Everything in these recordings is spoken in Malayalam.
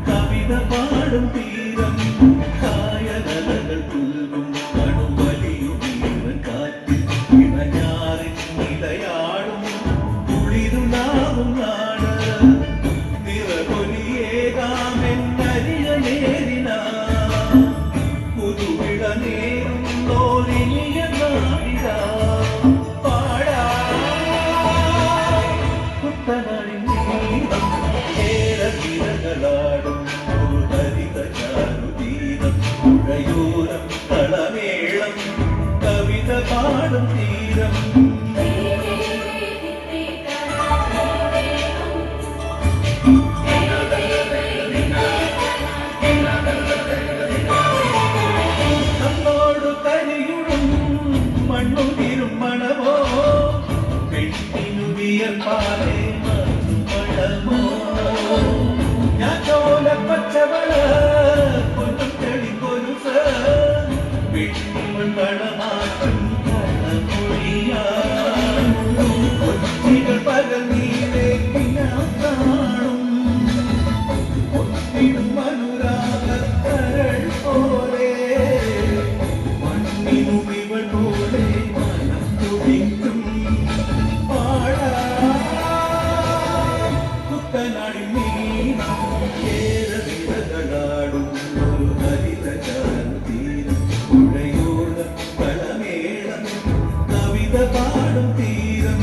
കവിത പാടും തീരം കായലകൾ പുൽകും കണുവലിയും കാറ്റിൽ ഇണഞ്ഞാറിൻ നിലയാടും കുളിരുനാവും നാട് നിറകൊലിയേകാമെന്നരിയ നേരിന പുതുവിട നേരുന്നോരിനിയ നാടിക പാടാ കുട്ടനാടിൻ നീളം ഏറത്തിരകളാടും ഒരു ഹരിത ചാരുതീരം പുഴയോരം കളമേളം കവിത പാടും തീരം മണ്ണുതിരും മണമോ പെട്ടിനു വിയർപ്പാലേ മണമോ ഞാൻ ചോല പച്ചവള പൊന്നും തെളിക്കൊരുസ പെട്ടിവൾ വളമാറ്റും കണമൊഴിയാ കൊച്ചികൾ പകൽ നീലേക്ക് ഞാൻ കാണും ഒത്തിടും അനുരാഗ കരൾ പോലെ മണ്ണിനും ഇവൾ പോലെ മനം തുടിക്കും പാടാ കുട്ടനാടിൻ നീളം കേരളാടും ഒരു ഹരിത ചാരുതീരം പുഴയോരം കളമേളം കവിത പാടും തീരം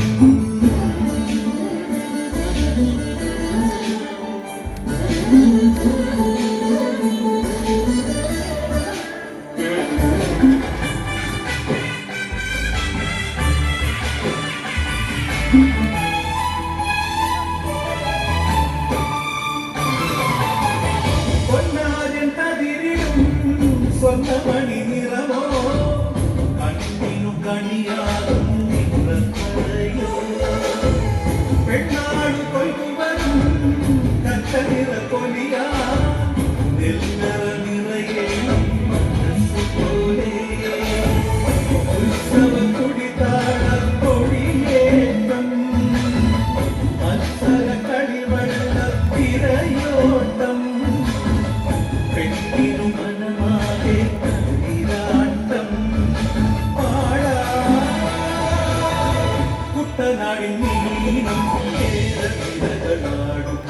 പൊന്നാരൻ കതിരിലും സ്വർണ്ണമണി നിറമോ കണ്ണിനു കണിയാകും നിറയോ പെണ്ണാടു കൊയ്തുവരും കറ്റ നിറ കൊലിയാ നെല്ലറ നിറയേണം മനസ്സുപോലെ ഉത്സവ കുടിതാള കൊടിയേറ്റം മത്സര കളിവെള്ള തിരയോട്ടം പെണ്ണിനു മനമാകെ കതിരാട്ടം പാടാ കുട്ടനാടിൻ നീളം കേരളാടും